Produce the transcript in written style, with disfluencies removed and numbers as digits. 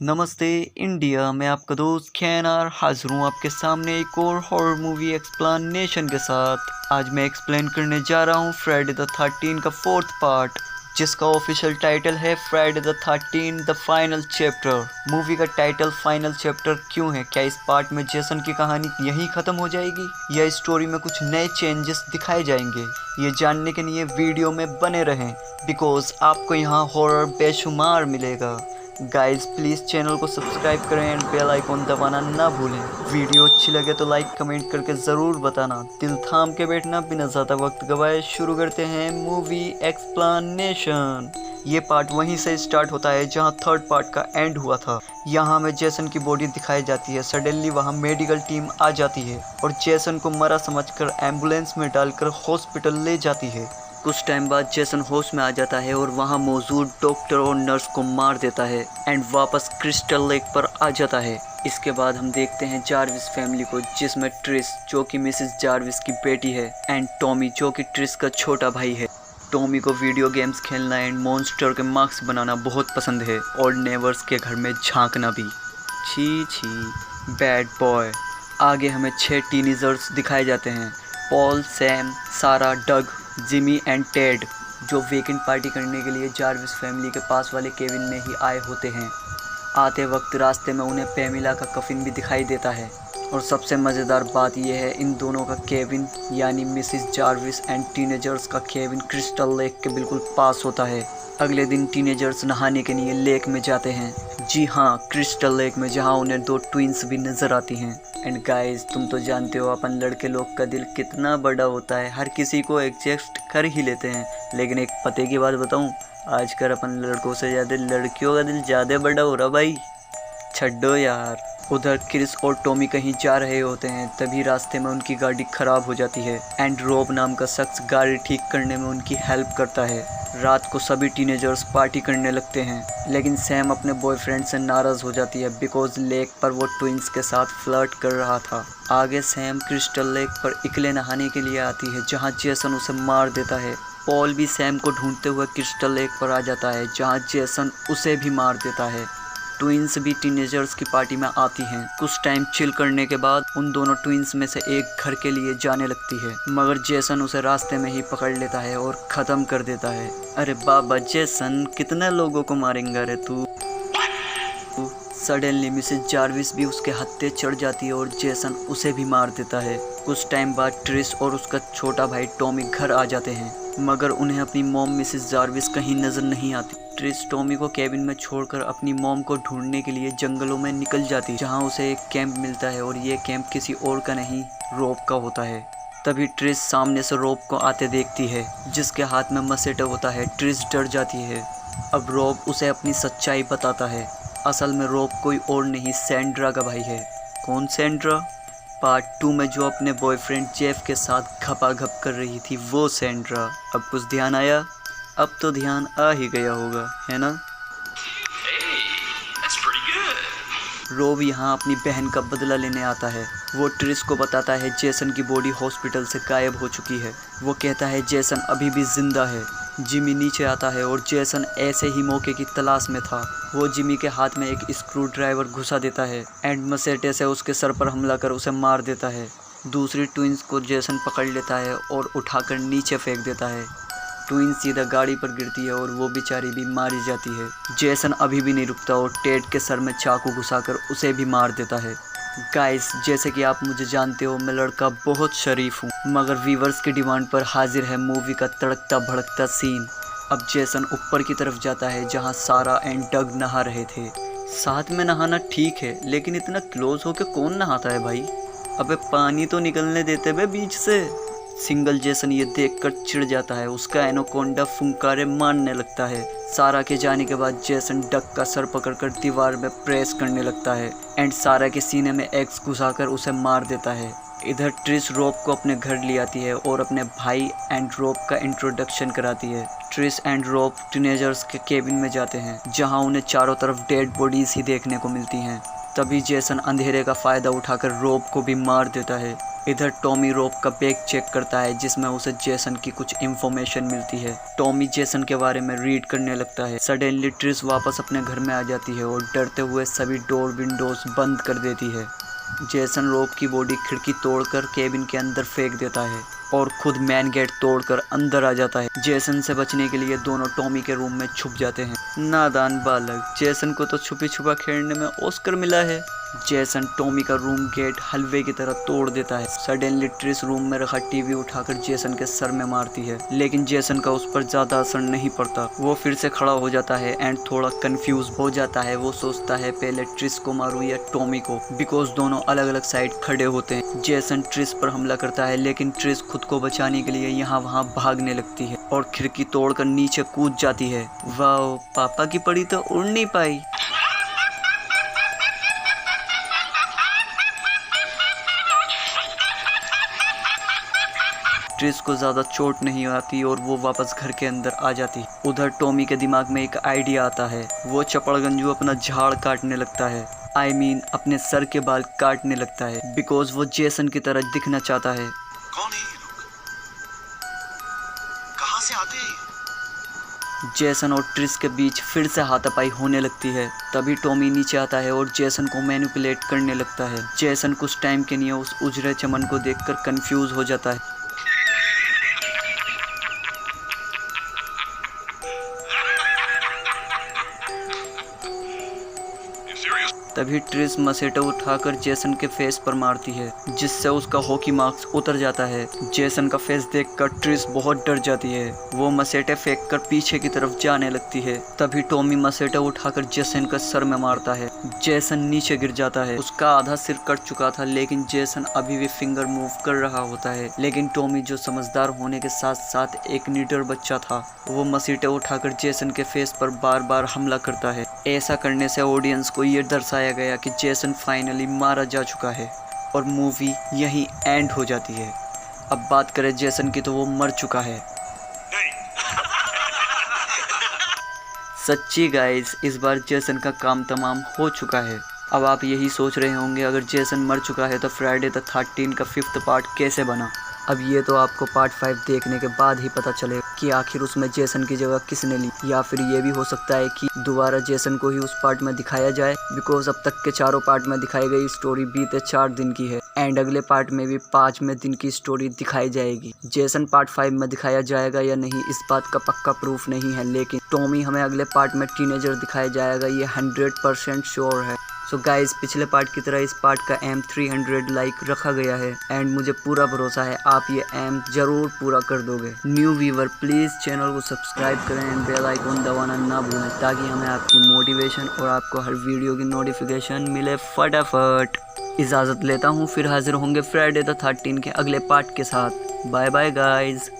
नमस्ते इंडिया, मैं आपका दोस्त खैनार हाजिर हूँ आपके सामने एक और हॉरर मूवी एक्सप्लेनेशन के साथ। आज मैं एक्सप्लेन करने जा रहा हूँ फ्राइडे द 13 का 4th पार्ट, जिसका ऑफिशियल टाइटल है Friday the 13 the final chapter. Movie का टाइटल फाइनल चैप्टर क्यों है? क्या इस पार्ट में जेसन की कहानी यहीं ख़त्म हो जाएगी या इस स्टोरी में कुछ नए चेंजेस दिखाए जाएंगे? ये जानने के लिए वीडियो में बने रहें, बिकॉज आपको यहाँ हॉरर बेशुमार मिलेगा। गाइज प्लीज़ चैनल को सब्सक्राइब करें एंड बेल आइकॉन दबाना ना भूलें। वीडियो अच्छी लगे तो लाइक कमेंट करके ज़रूर बताना। दिल थाम के बैठना, बिना ज़्यादा वक्त गवाए शुरू करते हैं मूवी एक्सप्लेनेशन। ये पार्ट वहीं से स्टार्ट होता है जहां 3rd पार्ट का एंड हुआ था। यहाँ हमें जेसन की बॉडी दिखाई जाती है। सडनली वहाँ मेडिकल टीम आ जाती है और जेसन को मरा समझकर एम्बुलेंस में डालकर हॉस्पिटल ले जाती है। कुछ टाइम बाद जेसन होश में आ जाता है और वहाँ मौजूद डॉक्टर और नर्स को मार देता है एंड वापस क्रिस्टल लेक पर आ जाता है। इसके बाद हम देखते हैं जार्विस फैमिली को, जिसमें ट्रिस जो कि मिसेस जार्विस की बेटी है एंड टॉमी जो कि ट्रिस का छोटा भाई है। टॉमी को वीडियो गेम्स खेलना एंड मॉन्स्टर के मास्क बनाना बहुत पसंद है और नेबर्स के घर में झांकना भी। छी छी, बैड बॉय। आगे हमें 6 टीनेजर्स दिखाए जाते हैं, पॉल, सैम, सारा, डग, जिमी एंड टेड, जो वीकेंड पार्टी करने के लिए जार्विस फैमिली के पास वाले केबिन में ही आए होते हैं। आते वक्त रास्ते में उन्हें पेमिला का कफिन भी दिखाई देता है और सबसे मज़ेदार बात यह है इन दोनों का केबिन यानी मिसिस जार्विस एंड टीनेजर्स का केबिन क्रिस्टल लेक के बिल्कुल पास होता है। अगले दिन टीनेजर्स नहाने के लिए लेक में जाते हैं। जी हाँ, क्रिस्टल लेक में, जहाँ उन्हें 2 ट्विंस भी नज़र आती हैं। एंड गाइस, तुम तो जानते हो अपन लड़के लोग का दिल कितना बड़ा होता है, हर किसी को एडजस्ट कर ही लेते हैं। लेकिन एक पते की बात बताऊं, आजकल अपन लड़कों से ज़्यादा लड़कियों का दिल ज़्यादा बड़ा हो रहा भाई। छड्डो यार। उधर क्रिस और टॉमी कहीं जा रहे होते हैं, तभी रास्ते में उनकी गाड़ी ख़राब हो जाती है एंड रॉब नाम का शख्स गाड़ी ठीक करने में उनकी हेल्प करता है। रात को सभी टीनेजर्स पार्टी करने लगते हैं, लेकिन सैम अपने बॉयफ्रेंड से नाराज़ हो जाती है बिकॉज लेक पर वो ट्विंस के साथ फ्लर्ट कर रहा था। आगे सैम क्रिस्टल लेक पर अकेले नहाने के लिए आती है, जहाँ जेसन उसे मार देता है। पॉल भी सैम को ढूंढते हुए क्रिस्टल लेक पर आ जाता है, जहाँ जेसन उसे भी मार देता है। ट्विंस भी टीनेजर्स की पार्टी में आती हैं। कुछ टाइम चिल करने के बाद उन दोनों ट्विंस में से एक घर के लिए जाने लगती है, मगर जेसन उसे रास्ते में ही पकड़ लेता है और ख़त्म कर देता है। अरे बाबा जेसन, कितने लोगों को मारेंगा रे तू। सडनली मिसेस जार्विस भी उसके हत्थे चढ़ जाती है और जेसन उसे भी मार देता है। कुछ टाइम बाद ट्रिस और उसका छोटा भाई टॉमी घर आ जाते हैं, मगर उन्हें अपनी मॉम मिसेस जार्विस कहीं नज़र नहीं आती। ट्रिस टॉमी को केबिन में छोड़कर अपनी मॉम को ढूंढने के लिए जंगलों में निकल जाती है, जहां उसे एक कैंप मिलता है और ये कैंप किसी और का नहीं, रॉब का होता है। तभी ट्रिस सामने से रॉब को आते देखती है, जिसके हाथ में मसेटा होता है। ट्रिस डर जाती है। अब रॉब उसे अपनी सच्चाई बताता है। असल में रॉब कोई और नहीं, सैंड्रा का भाई है। कौन सैंड्रा? पार्ट 2 में जो अपने बॉयफ्रेंड जेफ के साथ घपाघप कर रही थी, वो सैंड्रा। अब कुछ ध्यान आया? अब तो ध्यान आ ही गया होगा, है ना? रॉब यहाँ अपनी बहन का बदला लेने आता है। वो ट्रिस को बताता है जेसन की बॉडी हॉस्पिटल से गायब हो चुकी है। वो कहता है जेसन अभी भी जिंदा है। जिमी नीचे आता है और जेसन ऐसे ही मौके की तलाश में था। वो जिमी के हाथ में एक स्क्रू ड्राइवर घुसा देता है एंड मसेटे से उसके सर पर हमला कर उसे मार देता है। दूसरी ट्विंस को जेसन पकड़ लेता है और उठाकर नीचे फेंक देता है। ट्विंस सीधा गाड़ी पर गिरती है और वो बेचारी भी मारी जाती है। जेसन अभी भी नहीं रुकता और टेड के सर में चाकू घुसाकर उसे भी मार देता है। गाइस, जैसे कि आप मुझे जानते हो, मैं लड़का बहुत शरीफ हूँ, मगर व्यूवर्स की डिमांड पर हाजिर है मूवी का तड़कता भड़कता सीन। अब जेसन ऊपर की तरफ जाता है, जहाँ सारा एंड डग नहा रहे थे। साथ में नहाना ठीक है, लेकिन इतना क्लोज होकर कौन नहाता है भाई? अबे पानी तो निकलने देते बे बीच से। सिंगल जेसन ये देखकर चिढ़ जाता है। उसका एनोकोंडा फुंकारे मारने लगता है। सारा के जाने के बाद जेसन डक का सर पकड़कर दीवार में प्रेस करने लगता है एंड सारा के सीने में एक्स घुसाकर उसे मार देता है। इधर ट्रिस रॉब को अपने घर ले आती है और अपने भाई एंड रॉब का इंट्रोडक्शन कराती है। ट्रिस एंड रॉब टीनेजर्स के केबिन में जाते हैं, जहां उन्हें चारों तरफ डेड बॉडीज ही देखने को मिलती हैं। तभी जेसन अंधेरे का फ़ायदा उठाकर रॉब को भी मार देता है। इधर टॉमी रोब का बैग चेक करता है जिसमें उसे जेसन की कुछ इन्फॉर्मेशन मिलती है। टॉमी जेसन के बारे में रीड करने लगता है। सडनली ट्रिस वापस अपने घर में आ जाती है और डरते हुए सभी डोर विंडोज बंद कर देती है। जेसन रोब की बॉडी खिड़की तोड़कर केबिन के अंदर फेंक देता है और खुद मैन गेट तोड़कर अंदर आ जाता है। जेसन से बचने के लिए दोनों टॉमी के रूम में छुप जाते हैं। नादान बालक, जेसन को तो छुपी छुपा खेलने में ऑस्कर मिला है। जेसन टॉमी का रूम गेट हलवे की तरह तोड़ देता है। सडनली ट्रिस रूम में रखा टीवी उठाकर जेसन के सर में मारती है, लेकिन जेसन का उस पर ज्यादा असर नहीं पड़ता। वो फिर से खड़ा हो जाता है एंड थोड़ा कंफ्यूज हो जाता है। वो सोचता है पहले ट्रिस को मारूं या टॉमी को, बिकॉज दोनों अलग अलग साइड खड़े होते हैं। जेसन ट्रिस पर हमला करता है, लेकिन ट्रिस खुद को बचाने के लिए यहाँ वहाँ भागने लगती है और खिड़की तोड़कर नीचे कूद जाती है। वाह, पापा की पड़ी तो उड़ नहीं पाई। ट्रिस को ज्यादा चोट नहीं आती और वो वापस घर के अंदर आ जाती। उधर टॉमी के दिमाग में एक आइडिया आता है। वो चपड़गंजू अपना झाड़ काटने लगता है, अपने सर के बाल काटने लगता है, बिकॉज वो जेसन की तरह दिखना चाहता है। कौन है ये लोग? कहां से आते हैं? जेसन और ट्रिस के बीच फिर से हाथापाई होने लगती है। तभी टॉमी नीचे आता है और जेसन को मैनिपुलेट करने लगता है। जेसन कुछ टाइम के लिए उस उजरे चमन को देखकर कंफ्यूज हो जाता है। तभी ट्रिस मसेटा उठाकर जेसन के फेस पर मारती है, जिससे उसका हॉकी मार्क्स उतर जाता है। जेसन का फेस देखकर ट्रिस बहुत डर जाती है। वो मसेटे फेंककर पीछे की तरफ जाने लगती है। तभी टॉमी मसेटा उठाकर जेसन का सर में मारता है। जेसन नीचे गिर जाता है। उसका आधा सिर कट चुका था, लेकिन जेसन अभी भी फिंगर मूव कर रहा होता है। लेकिन टॉमी, जो समझदार होने के साथ साथ एक निडर बच्चा था, वो मसेटे उठाकर जेसन के फेस पर बार बार हमला करता है। ऐसा करने से ऑडियंस को ये दर्शाया गया कि जेसन फाइनली मारा जा चुका है और मूवी यहीं एंड हो जाती है। अब बात करें जेसन की, तो वो मर चुका है। सच्ची गाइस, इस बार जेसन का काम तमाम हो चुका है। अब आप यही सोच रहे होंगे, अगर जेसन मर चुका है तो फ्राइडे द 13 का 5th पार्ट कैसे बना। अब ये तो आपको पार्ट 5 देखने के बाद ही पता चले कि आखिर उसमें जेसन की जगह किसने ली, या फिर ये भी हो सकता है कि दोबारा जेसन को ही उस पार्ट में दिखाया जाए, बिकॉज अब तक के चारों पार्ट में दिखाई गई स्टोरी बीते 4 दिन की है एंड अगले पार्ट में भी 5वें दिन की स्टोरी दिखाई जाएगी। जेसन पार्ट 5 में दिखाया जाएगा या नहीं, इस बात का पक्का प्रूफ नहीं है, लेकिन टॉमी हमें अगले पार्ट में टीनेजर दिखाया जाएगा, ये 100% श्योर है। सो गाइस, पिछले पार्ट की तरह इस पार्ट का एम 300 लाइक रखा गया है एंड मुझे पूरा भरोसा है आप ये एम जरूर पूरा कर दोगे। न्यू व्यूवर, प्लीज़ चैनल को सब्सक्राइब करें एंड बेल आइकन दबाना ना भूलें, ताकि हमें आपकी मोटिवेशन और आपको हर वीडियो की नोटिफिकेशन मिले फटाफट। इजाज़त लेता हूँ, फिर हाजिर होंगे फ्राइडे द 13 के अगले पार्ट के साथ। Bye bye guys.